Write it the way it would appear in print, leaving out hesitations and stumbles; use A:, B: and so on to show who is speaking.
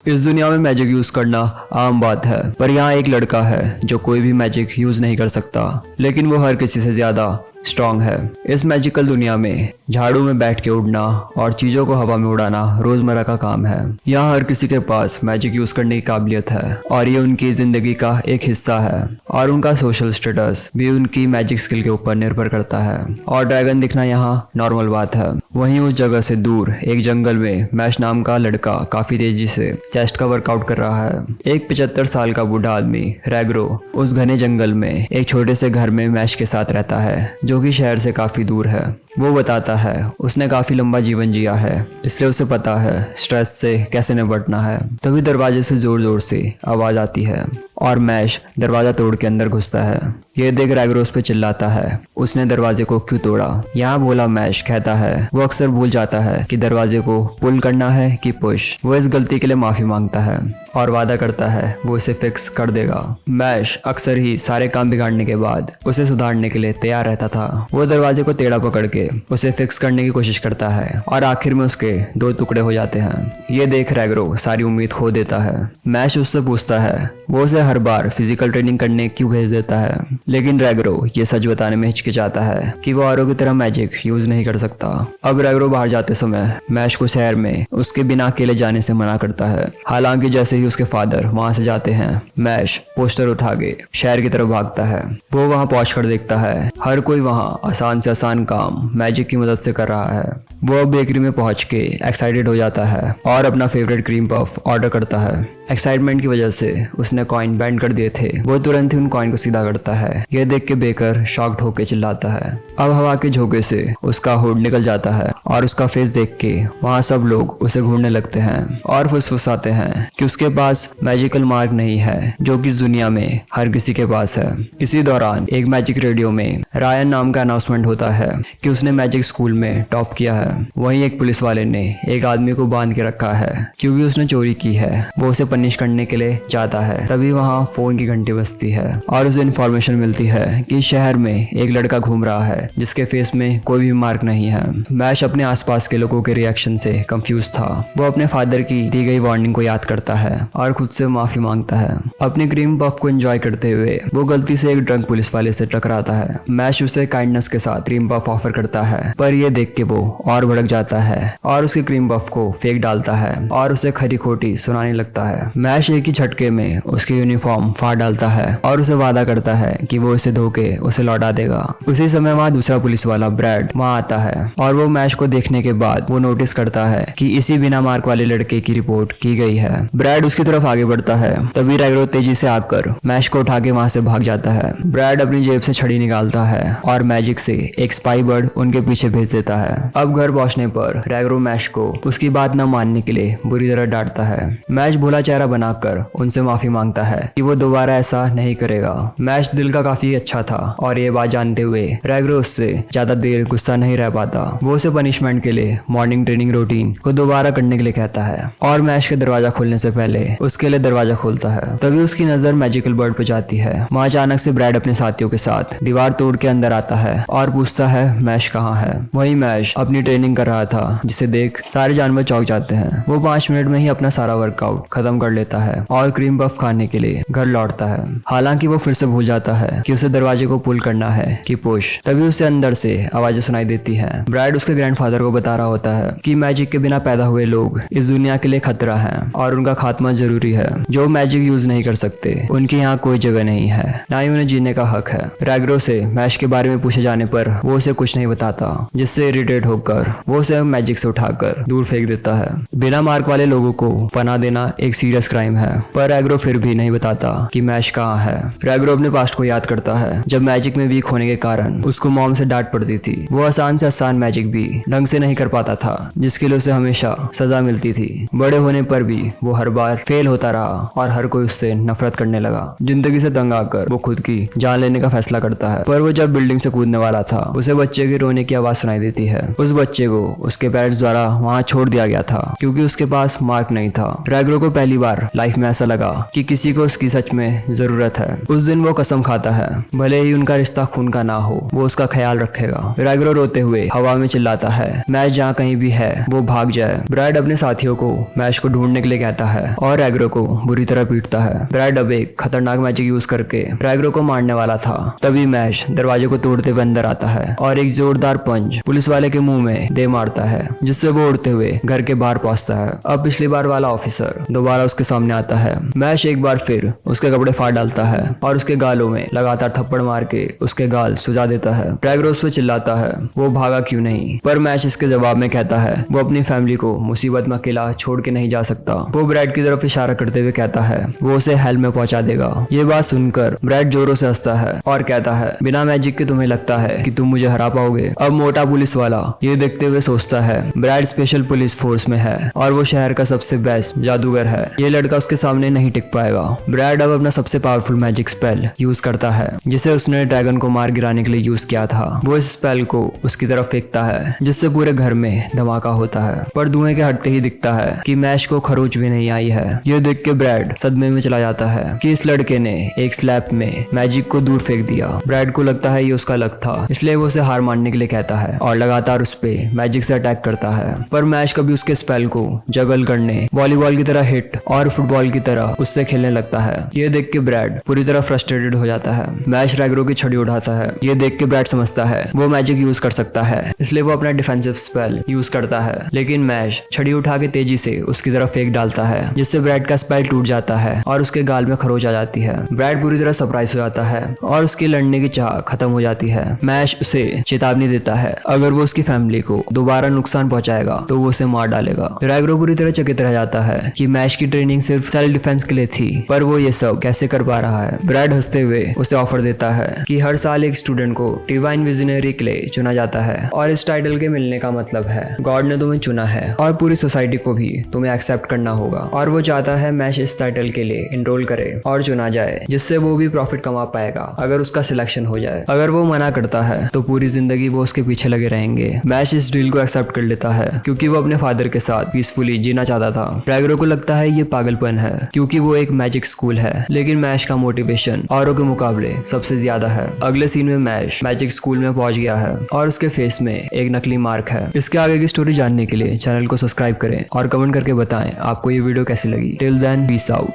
A: इस दुनिया में मैजिक यूज करना आम बात है, पर यहाँ एक लड़का है जो कोई भी मैजिक यूज नहीं कर सकता, लेकिन वो हर किसी से ज्यादा स्ट्रांग है। इस मैजिकल दुनिया में झाड़ू में बैठ के उड़ना और चीजों को हवा में उड़ाना रोजमर्रा का काम है। यहाँ हर किसी के पास मैजिक यूज करने की काबिलियत है और ये उनकी जिंदगी का एक हिस्सा है और उनका सोशल स्टेटस भी उनकी मैजिक स्किल के ऊपर निर्भर करता है। और ड्रैगन दिखना यहाँ नॉर्मल बात है। वहीं उस जगह से दूर एक जंगल में मैश नाम का लड़का काफी तेजी से चेस्ट का वर्कआउट कर रहा है। एक 75 साल का बूढ़ा आदमी रैग्रो उस घने जंगल में एक छोटे से घर में मैश के साथ रहता है, जो कि शहर से काफी दूर है। वो बताता है उसने काफी लंबा जीवन जिया है, इसलिए उसे पता है स्ट्रेस से कैसे निपटना है। तभी दरवाजे से जोर जोर से आवाज आती है और मैश दरवाजा तोड़ के अंदर घुसता है। ये देख रैग्रो उस पे चिल्लाता है, उसने दरवाजे को क्यों तोड़ा। यहाँ बोला मैश कहता है वो अक्सर भूल जाता है कि दरवाजे को पुल करना है कि पुश। वो इस गलती के लिए माफी मांगता है और वादा करता है वो इसे फिक्स कर देगा। मैश अक्सर ही सारे काम बिगाड़ने के बाद उसे सुधारने के लिए तैयार रहता था। वो दरवाजे को टेढ़ा पकड़ के उसे फिक्स करने की कोशिश करता है और आखिर में उसके 2 टुकड़े हो जाते हैं। ये देख रैग्रो सारी उम्मीद खो देता है। मैश उससे पूछता है वो उसे हर बार फिजिकल ट्रेनिंग करने क्यों भेज देता है, लेकिन रैग्रो ये सच बताने में हिचकिचाता है कि वो औरों की तरह मैजिक यूज नहीं कर सकता। अब रैग्रो बाहर जाते समय मैश को शहर में उसके बिना अकेले जाने से मना करता है। हालांकि जैसे ही उसके फादर वहां से जाते हैं, मैश पोस्टर उठा के शहर की तरफ भागता है। वो वहां पहुंचकर देखता है हर कोई वहां आसान से आसान काम मैजिक की मदद से कर रहा है। वो बेकरी में पहुंच के एक्साइटेड हो जाता है और अपना फेवरेट क्रीम पफ ऑर्डर करता है। एक्साइटमेंट की वजह से उसने कॉइन बैंड कर दिए थे। वो तुरंत ही उन कॉइन को सीधा करता है। यह देख के बेकर शॉक्ड होकर चिल्लाता है। अब हवा के झोंके से उसका हुड निकल जाता है और उसका फेस देख के वहाँ सब लोग उसे घूरने लगते हैं और फुसफुसाते हैं कि उसके पास मैजिकल मार्क नहीं है, जो कि इस दुनिया में हर किसी के पास है। इसी दौरान एक मैजिक रेडियो में रायन नाम का अनाउंसमेंट होता है कि उसने मैजिक स्कूल में टॉप किया है। वहीं एक पुलिस वाले ने एक आदमी को बांध के रखा है क्योंकि उसने चोरी की है। वो उसे पनिश करने के लिए जाता है। तभी वहाँ फोन की घंटी बजती है और उसे इन्फॉर्मेशन मिलती है कि शहर में एक लड़का घूम रहा है जिसके फेस में कोई भी मार्क नहीं है। मैश अपने आसपास के लोगों के रिएक्शन से कंफ्यूज था। वो अपने फादर की दी गई वार्निंग को याद करता है और खुद से माफी मांगता है। अपने क्रीम पफ को एंजॉय करते हुए वो गलती से एक ड्रंक पुलिस वाले से टकराता है। मैश उसे काइंडनेस के साथ क्रीम पफ ऑफर करता है, पर ये देख के वो और भड़क जाता है और उसके क्रीम पफ को फेंक डालता है और उसे खरी खोटी सुनाने लगता है। मैश एक ही झटके में उसकी यूनिफॉर्म फाड़ डालता है और उसे वादा करता है कि वो इसे धो के उसे लौटा देगा। उसी समय वहाँ दूसरा पुलिस वाला ब्रैड वहाँ आता है और वो मैश को देखने के बाद वो नोटिस करता है कि इसी बिना मार्क वाले लड़के की रिपोर्ट की गई है। ब्रैड उसकी तरफ आगे बढ़ता है, तभी रैग्रो तेजी से आकर मैश को उठा के वहाँ से भाग जाता है। ब्रैड अपनी जेब से छड़ी निकालता है और मैजिक से एक स्पाई बर्ड उनके पीछे भेज देता है। अब घर पहुंचने पर रैग्रो मैश को उसकी बात न मानने के लिए बुरी तरह डांटता है। मैश भोला चेहरा बनाकर उनसे माफी मांगता है कि वो दोबारा ऐसा नहीं करेगा। मैश दिल का काफी अच्छा था और ये बात जानते हुए रैग्रो उससे ज्यादा देर गुस्सा नहीं रह पाता। वो उसे पनिशमेंट के लिए मॉर्निंग ट्रेनिंग रूटीन को दोबारा करने के लिए कहता है और मैश के दरवाजा खोलने से पहले उसके लिए दरवाजा खोलता है। तभी उसकी नजर मैजिकल बर्ड पे जाती है। वहाँ अचानक से ब्रैड अपने साथियों के साथ दीवार तोड़ के अंदर आता है और पूछता है मैश कहाँ है। वही मैश अपनी ट्रेनिंग कर रहा था, जिसे देख सारे जानवर चौंक जाते हैं। वो 5 मिनट में ही अपना सारा वर्कआउट खत्म कर लेता है और क्रीम पफ खाने के लिए घर लौटता है। हालांकि वो फिर से भूल जाता है कि उसे दरवाजे को पुल करना है कि पुश। तभी उसे अंदर से आवाजें सुनाई देती हैं। ब्रैड उसके ग्रैंडफादर को बता रहा होता है कि मैजिक के बिना पैदा हुए लोग इस दुनिया के लिए खतरा हैं और उनका खात्मा जरूरी है। जो मैजिक यूज नहीं कर सकते उनके यहाँ कोई जगह नहीं है, ना ही उन्हें जीने का हक है। रैग्रो से मैश के बारे में पूछे जाने पर वो उसे कुछ नहीं बताता, जिससे इरिटेट होकर वो उसे मैजिक से उठाकर दूर फेंक देता है। बिना मार्क वाले लोगों को पनाह देना एक सीरियस क्राइम है, पर रैग्रो फिर भी नहीं बताता कि मैश कहाँ है। रैग्रो अपने पास्ट को याद करता है जब मैजिक में वीक होने के कारण उसको मॉम से डांट पड़ती थी। वो आसान से आसान मैजिक भी ढंग से नहीं कर पाता था, जिसके लिए उसे हमेशा सजा मिलती थी। बड़े होने पर भी वो हर बार फेल होता रहा और हर कोई उससे नफरत करने लगा। जिंदगी से तंग आकर वो खुद की जान लेने का फैसला करता है, पर वो जब बिल्डिंग से कूदने वाला था उसे बच्चे के रोने की आवाज सुनाई देती है। उस बच्चे को उसके पेरेंट्स द्वारा वहाँ छोड़ दिया गया था क्योंकि उसके पास मार्क नहीं था। रैग्रो को पहली पहली बार लाइफ में ऐसा लगा कि किसी को उसकी सच में जरूरत है। उस दिन वो कसम खाता है भले ही उनका रिश्ता खून का ना हो, वो उसका ख्याल रखेगा। रैग्रो रोते हुए हवा में चिल्लाता है मैश जहाँ कहीं भी है वो भाग जाए। ब्रैड अपने साथियों को मैश को ढूंढने के लिए कहता है और रैग्रो को बुरी तरह पीटता है। ब्रैड अब एक खतरनाक मैजिक यूज करके रैग्रो को मारने वाला था, तभी मैश दरवाजे को तोड़ते हुए अंदर आता है और एक जोरदार पंच पुलिस वाले के मुंह में दे मारता है, जिससे वो उड़ते हुए घर के बाहर पहुंचता है। अब पिछली बार वाला ऑफिसर दोबारा उसके सामने आता है। मैश एक बार फिर उसके कपड़े फाड़ डालता है और उसके गालों में लगातार थप्पड़ मार के उसके गाल सुजा देता है। रैग्रो उस पर चिल्लाता है वो भागा क्यों नहीं, पर मैश इसके जवाब में कहता है वो अपनी फैमिली को मुसीबत में अकेला छोड़ के नहीं जा सकता। वो ब्रैड की तरफ इशारा करते हुए कहता है वो उसे हेल में पहुंचा देगा। ये बात सुनकर ब्रैड जोरों से हंसता है और कहता है बिना मैजिक के तुम्हें लगता है कि तुम मुझे हरा पाओगे। अब मोटा पुलिस वाला ये देखते हुए सोचता है ब्रैड स्पेशल पुलिस फोर्स में है और वो शहर का सबसे बेस्ट जादूगर है, ये लड़का उसके सामने नहीं टिक पाएगा। ब्रैड अब अपना सबसे पावरफुल मैजिक स्पेल यूज करता है जिसे उसने ड्रैगन को मार गिराने के लिए यूज किया था। वो इस स्पेल को उसकी तरफ फेंकता है जिससे पूरे घर में धमाका होता है, पर धुएं के हटते ही दिखता है कि मैश को खरोच भी नहीं आई है। ये देख के ब्रैड सदमे में चला जाता है कि इस लड़के ने एक स्लैप में मैजिक को दूर फेंक दिया। ब्रैड को लगता है ये उसका लक था, इसलिए वो उसे हार मानने के लिए कहता है और लगातार उस पे मैजिक से अटैक करता है। पर मैश कभी उसके स्पेल को जगल करने, वॉलीबॉल की तरह हिट और फुटबॉल की तरह उससे खेलने लगता है। ये देख के ब्रैड पूरी तरह फ्रस्ट्रेटेड हो जाता है। मैश रैग्रो की छड़ी उठाता है। ये देख के ब्रैड समझता है वो मैजिक यूज कर सकता है, इसलिए वो अपना डिफेंसिव स्पेल यूज करता है, लेकिन मैश छड़ी उठा के तेजी से उसकी तरफ फेंक डालता है, जिससे ब्रैड का स्पेल टूट जाता है और उसके गाल में खरोच आ जाती है। ब्रैड पूरी तरह सरप्राइज हो जाता है और उसकी लड़ने की चाह खत्म हो जाती है। मैश उसे चेतावनी देता है अगर वो उसकी फैमिली को दोबारा नुकसान पहुंचाएगा तो वो उसे मार डालेगा। रैग्रो पूरी तरह चकित रह जाता है कि मैश की ट्रेनिंग सिर्फ सेल्फ डिफेंस के लिए थी, पर वो ये सब कैसे कर पा रहा है। ब्रैड हंसते हुए उसे ऑफर देता है कि हर साल एक स्टूडेंट को डिवाइन विजनरी के लिए चुना जाता है और इस टाइटल के मिलने का मतलब है गॉड ने तुम्हें चुना है और पूरी सोसाइटी को भी तुम्हें एक्सेप्ट करना होगा। और वो चाहता है मैश इस टाइटल के लिए एनरोल करे और चुना जाए, जिससे वो भी प्रॉफिट कमा पाएगा अगर उसका सिलेक्शन हो जाए। अगर वो मना करता है तो पूरी जिंदगी वो उसके पीछे लगे रहेंगे। मैश इस डील को एक्सेप्ट कर लेता है क्योंकि वो अपने फादर के साथ पीसफुली जीना चाहता था। रैग्रो को लगता है ये पागलपन है क्योंकि वो एक मैजिक स्कूल है, लेकिन मैश का मोटिवेशन औरों के मुकाबले सबसे ज्यादा है। अगले सीन में मैश मैजिक स्कूल में पहुंच गया है और उसके फेस में एक नकली मार्क है। इसके आगे की स्टोरी जानने के लिए चैनल को सब्सक्राइब करें और कमेंट करके बताएं आपको ये वीडियो कैसी लगी। Till then peace out.